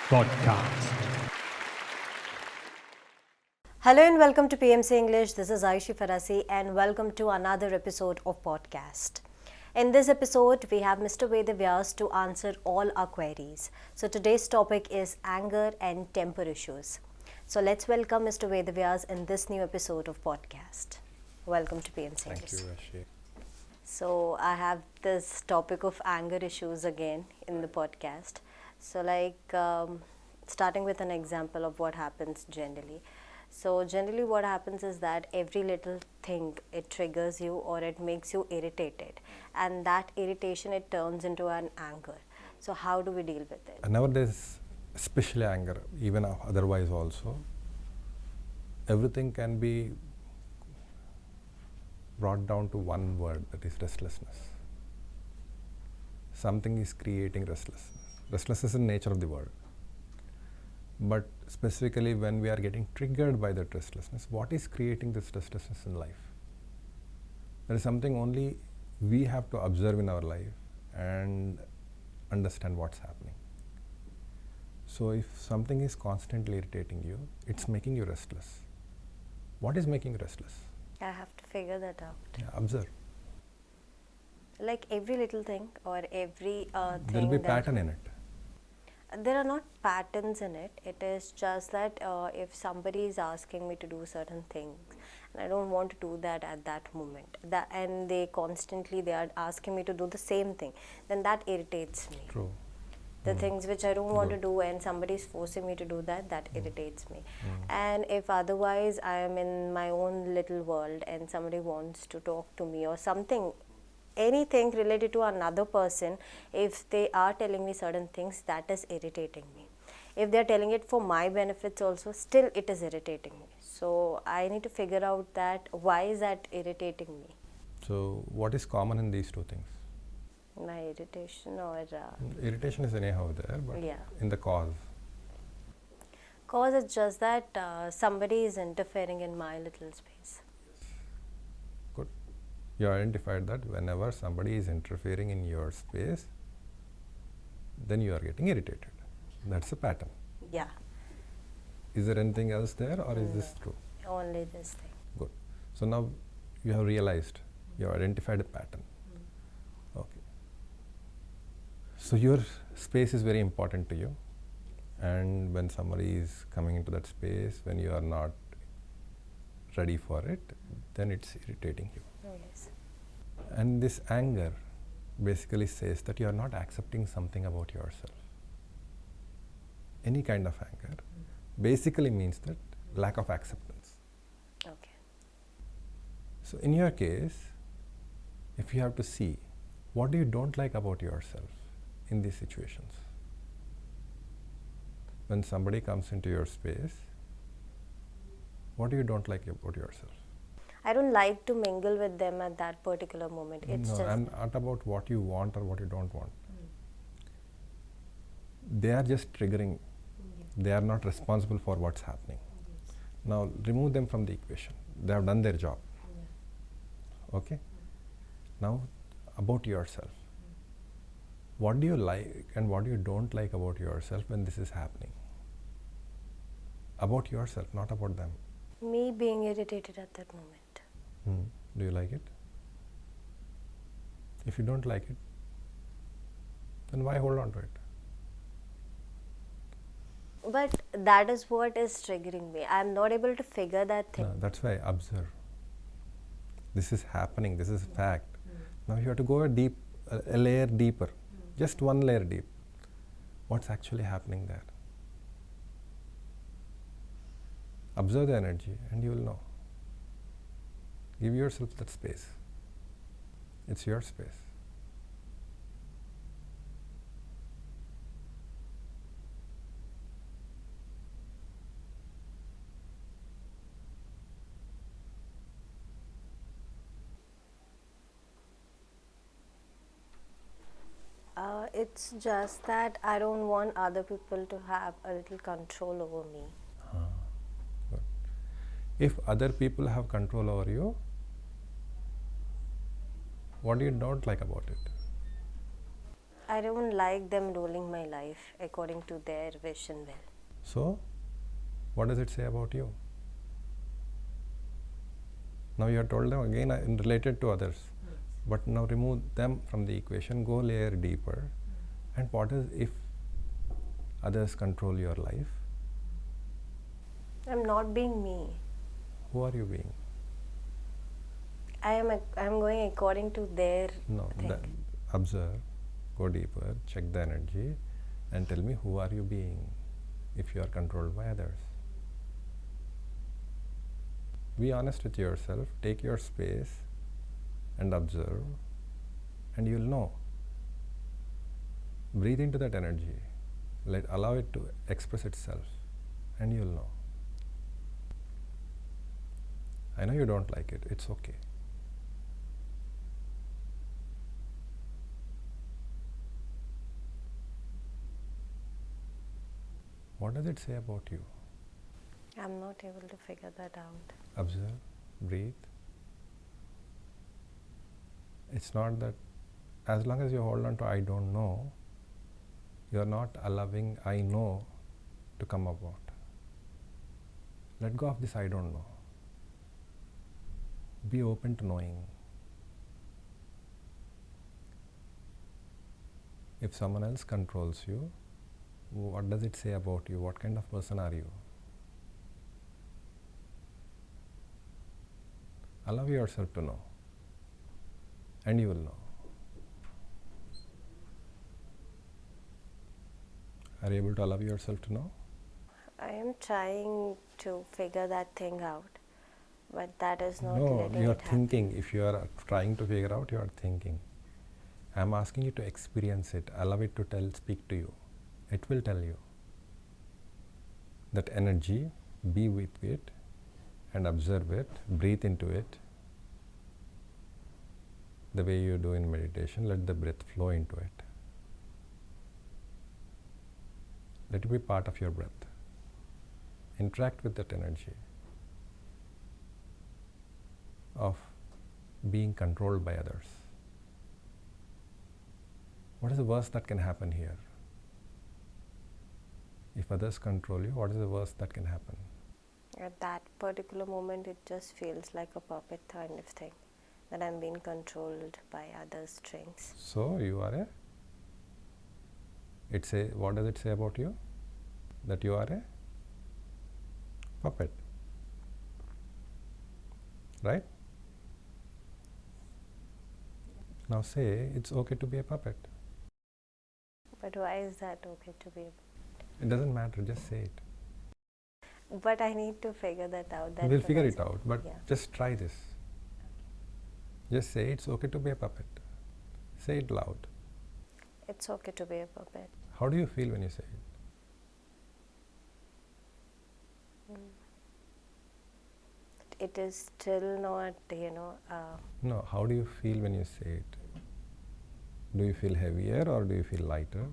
podcast. Hello and welcome to PMC English. This is Aishi Farasi and welcome to another episode of podcast. In this episode, we have Mr. VedaVyas to answer all our queries. So today's topic is anger and temper issues. So let's welcome Mr. VedaVyas in this new episode of podcast. Welcome to PMC English. Thank you, Rashi. So I have this topic of anger issues again in the podcast. So starting with an example of what happens generally. So generally what happens is that every little thing, it triggers you or it makes you irritated, and that irritation, it turns into an anger. So how do we deal with it? Nowadays, especially anger, even otherwise also, everything can be brought down to one word, that is restlessness. Something is creating restlessness. Restlessness is the nature of the world. But specifically when we are getting triggered by that restlessness, what is creating this restlessness in life? There is something only we have to observe in our life and understand what's happening. So if something is constantly irritating you, it's making you restless. What is making you restless? I have to figure that out. Yeah, observe. Like every little thing or every thing. There will be pattern in it. There are not patterns in it. It is just that if somebody is asking me to do certain things and I don't want to do that at that moment, and they are asking me to do the same thing, then that irritates me. True. The things which I don't want to do and somebody is forcing me to do that irritates me. And if otherwise I am in my own little world and somebody wants to talk to me or something, anything related to another person, if they are telling me certain things, that is irritating me. If they are telling it for my benefits also, still it is irritating me. So I need to figure out that why is that irritating me. So what is common in these two things? My irritation or Irritation is anyhow there, but yeah. in the cause. Cause it's just that somebody is interfering in my little space. Good. You identified that whenever somebody is interfering in your space, then you are getting irritated. That's a pattern. Yeah. Is there anything else there, or is this true? Only this thing. Good. So now you have realized, you have identified a pattern. Okay. So your space is very important to you, and when somebody is coming into that space, when you are not ready for it, then it's irritating you. Yes. And this anger basically says that you are not accepting something about yourself. Any kind of anger basically means that lack of acceptance. Okay. So in your case, if you have to see, what do you don't like about yourself in these situations? When somebody comes into your space, what do you don't like about yourself? I don't like to mingle with them at that particular moment. It's No, just I'm not about what you want or what you don't want. They are just triggering. They are not responsible for what's happening. Now remove them from the equation. They have done their job. Okay? Now about yourself. What do you like and what you don't like about yourself when this is happening? About yourself, not about them. me being irritated at that moment. Do you like it? If you don't like it, then why hold on to it? But that is what is triggering me. I am not able to figure that thing. No, that's why observe. This is happening, this is fact. Now you have to go a layer deeper, just one layer deep. What's actually happening there? Observe the energy and you will know. Give yourself that space. It's your space. It's just that I don't want other people to have a little control over me. Good. If other people have control over you, what do you don't like about it? I I don't like them ruling my life according to their wish and will. So, what does it say about you? Now you have told them again related to others, but now remove them from the equation, go layer deeper. And what is if others control your life? I'm not being me. Who are you being? I'm going according to their thing. Observe, go deeper, check the energy, and tell me who are you being if you are controlled by others. Be honest with yourself, take your space and observe, and you'll know. Breathe into that energy, allow it to express itself, and you'll know. I know you don't like it, it's okay. What does it say about you? I'm not able to figure that out. Observe, breathe. It's not that, as long as you hold on to I don't know, you are not allowing I know to come about. Let go of this I don't know. Be open to knowing. If someone else controls you, what does it say about you? What kind of person are you? Allow yourself to know, and you will know. Are you able to allow yourself to know? I am trying to figure that thing out, but that is not No, letting you are it happen. thinking. If you are trying to figure out, you are thinking. I am asking you to experience it, allow it to speak to you. It will tell you. That energy, be with it and observe it, breathe into it. The way you do in meditation, let the breath flow into it. Let it be part of your breath. Interact with that energy of being controlled by others. What is the worst that can happen here? If others control you, what is the worst that can happen? At that particular moment, it just feels like a puppet kind of thing, that I'm being controlled by others' strings. So you are what does it say about you? That you are a puppet, right? Now say it's okay to be a puppet. But why is that okay to be? It doesn't matter, just say it. But I need to figure that out. We'll figure it out, but yeah. just try this. Just say it's okay to be a puppet. Say it loud. It's okay to be a puppet. How do you feel when you say it? It is still not, No, how do you feel when you say it? Do you feel heavier or do you feel lighter?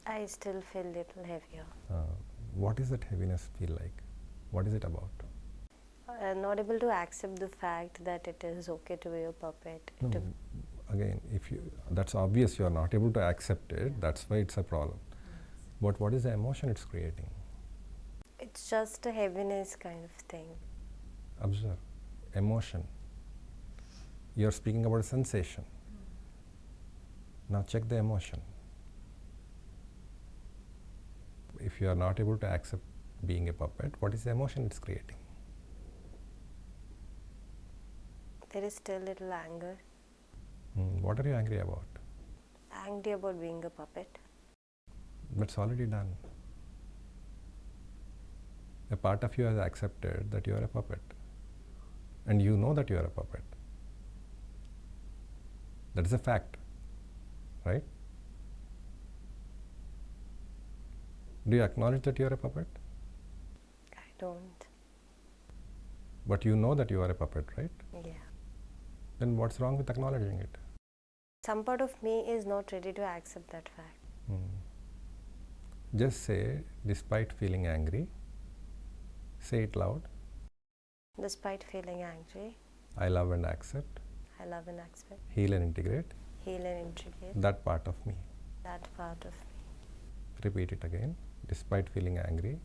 I still feel little heavier. What does that heaviness feel like? What is it about? Not able to accept the fact that it is okay to be a puppet. No, again, that's obvious you are not able to accept it, that's why it's a problem. But what is the emotion it's creating? It's just a heaviness kind of thing. Observe. Emotion. You're speaking about a sensation. Now check the emotion. If you are not able to accept being a puppet, what is the emotion it's creating? There is still little anger. What are you angry about? Angry about being a puppet. That's already done. A part of you has accepted that you are a puppet. And you know that you are a puppet. That is a fact, right? Do you acknowledge that you are a puppet? I don't. But you know that you are a puppet, right? Yeah. Then what's wrong with acknowledging it? Some part of me is not ready to accept that fact. Just say, despite feeling angry, say it loud. Despite feeling angry, I love and accept. I love and accept. Heal and integrate. Heal and integrate. That part of me. That part of me. Repeat it again. Despite feeling angry,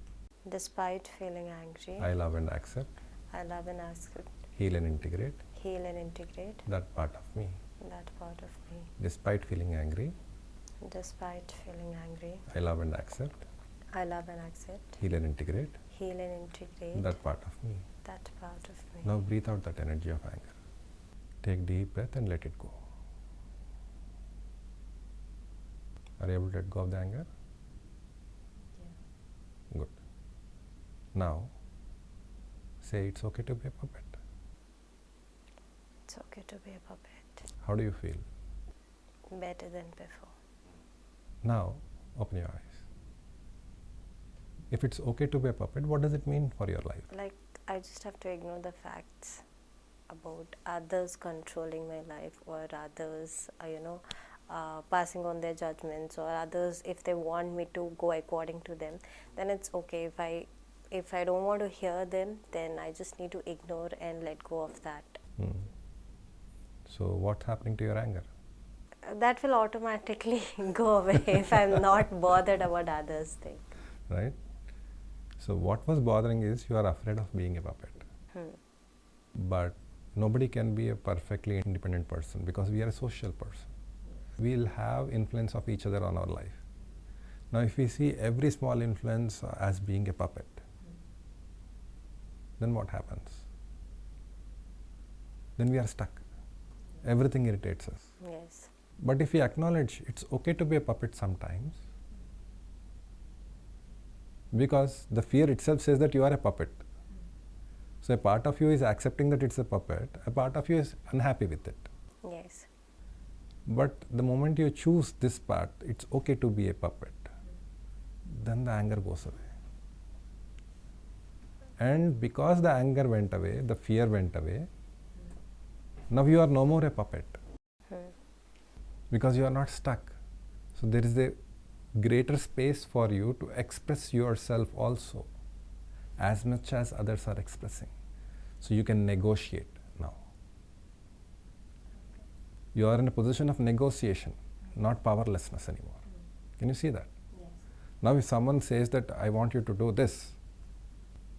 Despite feeling angry, I love and accept, I love and accept, heal and integrate heal and integrate that part of me. that part of me. Despite feeling angry, Despite feeling angry, I love and accept, I love and accept, heal and integrate heal and integrate that part of me. that part of me. Now breathe out that energy of anger. Take deep breath and let it go. Are you able to let go of the anger? Yeah. Good. Now, say it's okay to be a puppet. It's okay to be a puppet. How do you feel? Better than before. Now, open your eyes. If it's okay to be a puppet, what does it mean for your life? Like, I just have to ignore the facts about others controlling my life, or others, passing on their judgments, or others, if they want me to go according to them, then it's okay. If I don't want to hear them, then I just need to ignore and let go of that. So what's happening to your anger? That will automatically go away if I'm not bothered about others' thing. Right? So what was bothering is you are afraid of being a puppet. But nobody can be a perfectly independent person because we are a social person. We'll have influence of each other on our life. Now if we see every small influence as being a puppet, then what happens? Then we are stuck. Everything irritates us. Yes. But if we acknowledge it's okay to be a puppet sometimes, because the fear itself says that you are a puppet. So a part of you is accepting that it's a puppet, a part of you is unhappy with it. Yes. But the moment you choose this part, it's okay to be a puppet, then the anger goes away. And because the anger went away, the fear went away, now you are no more a puppet. Because you are not stuck. So there is a greater space for you to express yourself also, as much as others are expressing. So you can negotiate now. You are in a position of negotiation, not powerlessness anymore. Can you see that? Yes. Now if someone says that I want you to do this,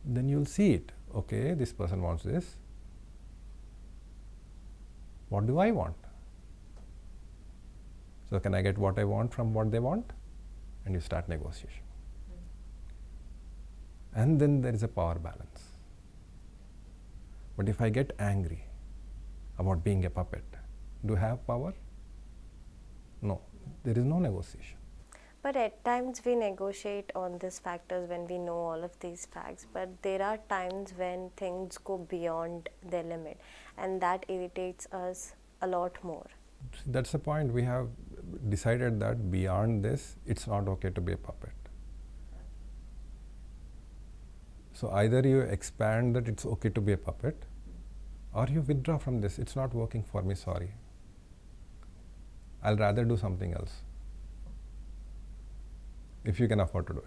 then you'll see it. Okay, this person wants this. What do I want? So can I get what I want from what they want? And you start negotiation. And then there is a power balance. But if I get angry about being a puppet, do I have power? No, there is no negotiation. But at times we negotiate on these factors when we know all of these facts, but there are times when things go beyond their limit, and that irritates us a lot more. That's the point. We have decided that beyond this, it's not okay to be a puppet. So either you expand that it's okay to be a puppet, or you withdraw from this. It's not working for me, sorry. I'll rather do something else, if you can afford to do it.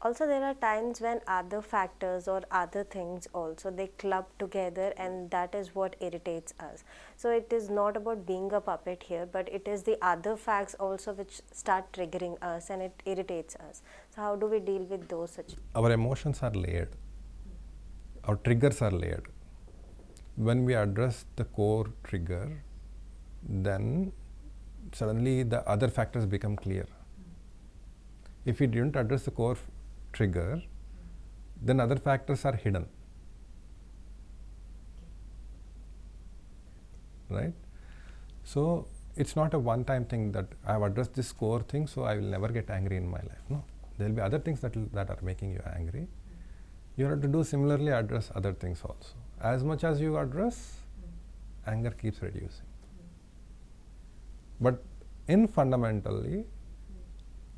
Also, there are times when other factors or other things also, they club together, and that is what irritates us. So it is not about being a puppet here, but it is the other facts also which start triggering us, and it irritates us. So how do we deal with those situations? Our emotions are layered. Our triggers are layered. When we address the core trigger, then suddenly the other factors become clear. If we didn't address the core trigger, then other factors are hidden. Right? So it's not a one-time thing that I have addressed this core thing, so I will never get angry in my life. No, there will be other things that are making you angry. You have to do similarly, address other things also. As much as you address, anger keeps reducing. But fundamentally,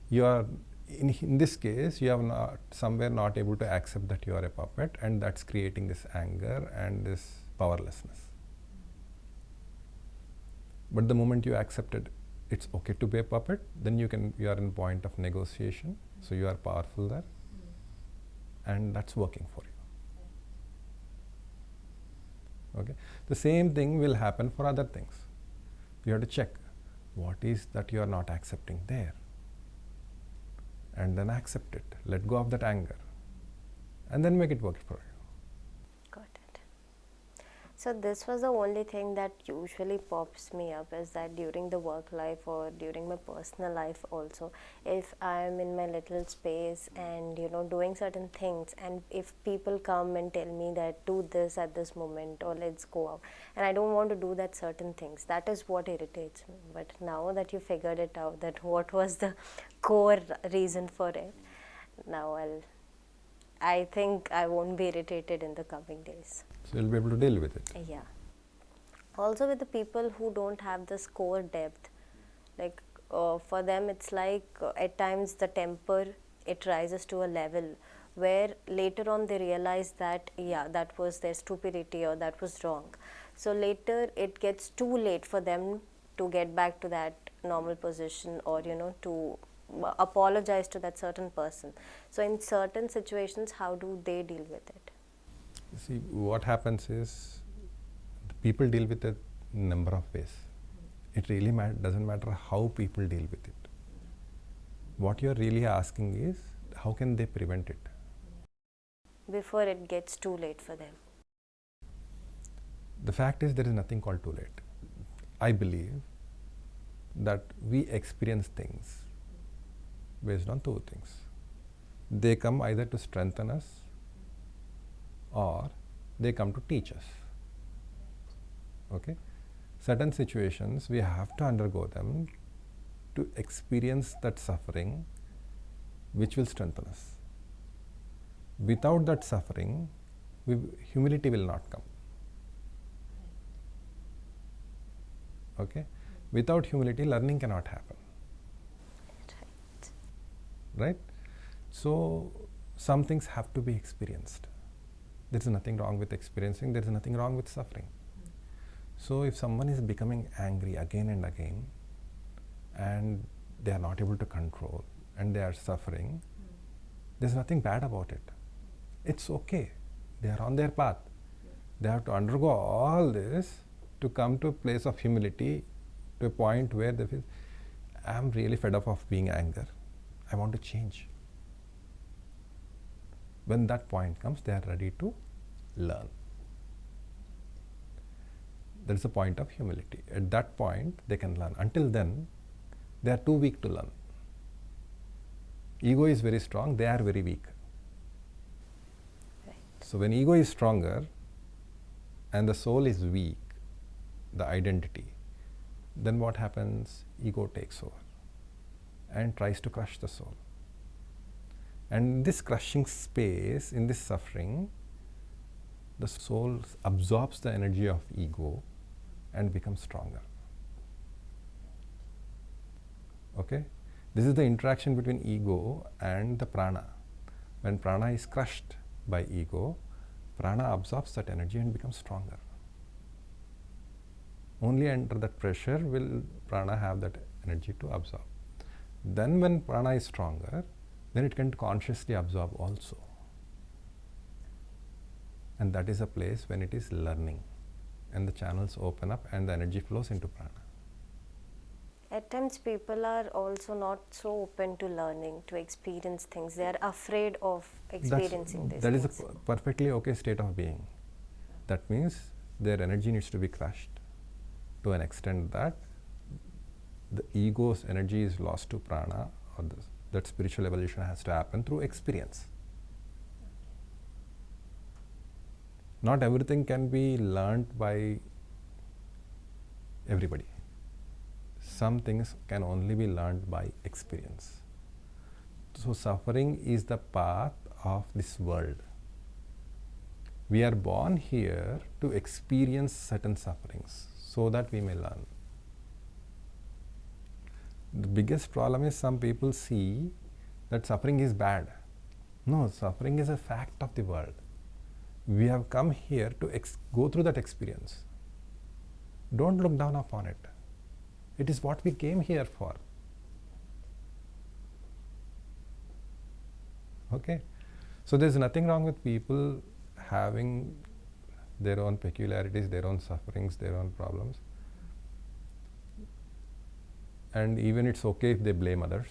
you are in this case, you have somewhere not able to accept that you are a puppet, and that's creating this anger and this powerlessness. But the moment you accepted it's okay to be a puppet, then you are in point of negotiation, so you are powerful there, and that's working for you. Okay. The same thing will happen for other things. You have to check What is that you are not accepting there? And then accept it. Let go of that anger. And then make it work for you. Got it. So this was the only thing that usually pops me up, is that during the work life or during my personal life also, if I am in my little space and doing certain things, and if people come and tell me that do this at this moment or let's go out, and I don't want to do that certain things, that is what irritates me. But now that you figured it out, that what was the core reason for it, now I think I won't be irritated in the coming days. So you'll be able to deal with it. Yeah. Also with the people who don't have this core depth, like for them it's like at times the temper, it rises to a level where later on they realize that that was their stupidity or that was wrong. So later it gets too late for them to get back to that normal position, or to apologize to that certain person. So in certain situations, how do they deal with it? See, what happens is the people deal with it number of ways. It really doesn't matter how people deal with it. What you're really asking is, how can they prevent it? Before it gets too late for them. The fact is, there is nothing called too late. I believe that we experience things based on two things. They come either to strengthen us or they come to teach us. Okay? Certain situations we have to undergo them to experience that suffering which will strengthen us. Without that suffering, humility will not come. Okay? Without humility, learning cannot happen. Right? So, some things have to be experienced. There is nothing wrong with experiencing, there is nothing wrong with suffering. So, if someone is becoming angry again and again, and they are not able to control, and they are suffering, there is nothing bad about it. It's okay. They are on their path. They have to undergo all this to come to a place of humility, to a point where they feel, I am really fed up of being angry. I want to change. When that point comes, they are ready to learn. There is a point of humility. At that point, they can learn. Until then, they are too weak to learn. Ego is very strong, they are very weak. Right. So when ego is stronger and the soul is weak, the identity, then what happens? Ego takes over and tries to crush the soul. And in this crushing space, in this suffering, the soul absorbs the energy of ego and becomes stronger. Okay? This is the interaction between ego and the prana. When prana is crushed by ego, prana absorbs that energy and becomes stronger. Only under that pressure will prana have that energy to absorb. Then when prana is stronger, then it can consciously absorb also. And that is a place when it is learning, and the channels open up and the energy flows into prana. At times people are also not so open to learning, to experience things. They are afraid of experiencing these That things. is a perfectly okay state of being. That means their energy needs to be crushed to an extent that the ego's energy is lost to prana, or that spiritual evolution has to happen through experience. Not everything can be learnt by everybody. Some things can only be learned by experience. So suffering is the path of this world. We are born here to experience certain sufferings so that we may learn. The biggest problem is some people see that suffering is bad. No, suffering is a fact of the world. We have come here to go through that experience. Don't look down upon it. It is what we came here for. Okay? So there is nothing wrong with people having their own peculiarities, their own sufferings, their own problems. and even it's okay if they blame others.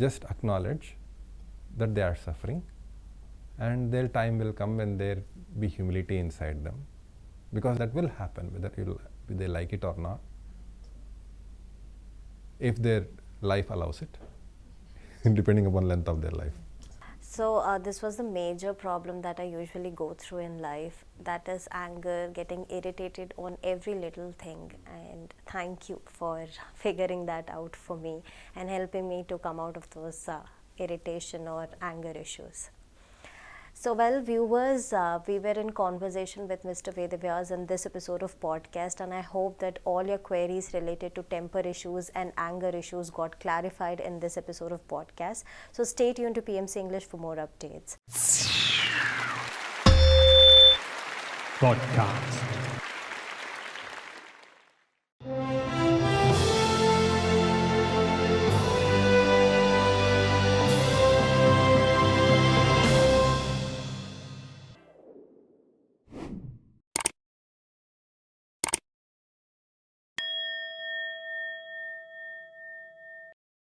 Just acknowledge that they are suffering, and their time will come when there be humility inside them, because that will happen whether they like it or not, if their life allows it, depending upon length of their life. So this was the major problem that I usually go through in life, that is anger, getting irritated on every little thing, and thank you for figuring that out for me and helping me to come out of those irritation or anger issues. So, well, viewers, we were in conversation with Mr. VedaVyas in this episode of podcast, and I hope that all your queries related to temper issues and anger issues got clarified in this episode of podcast. So, stay tuned to PMC English for more updates. Podcast.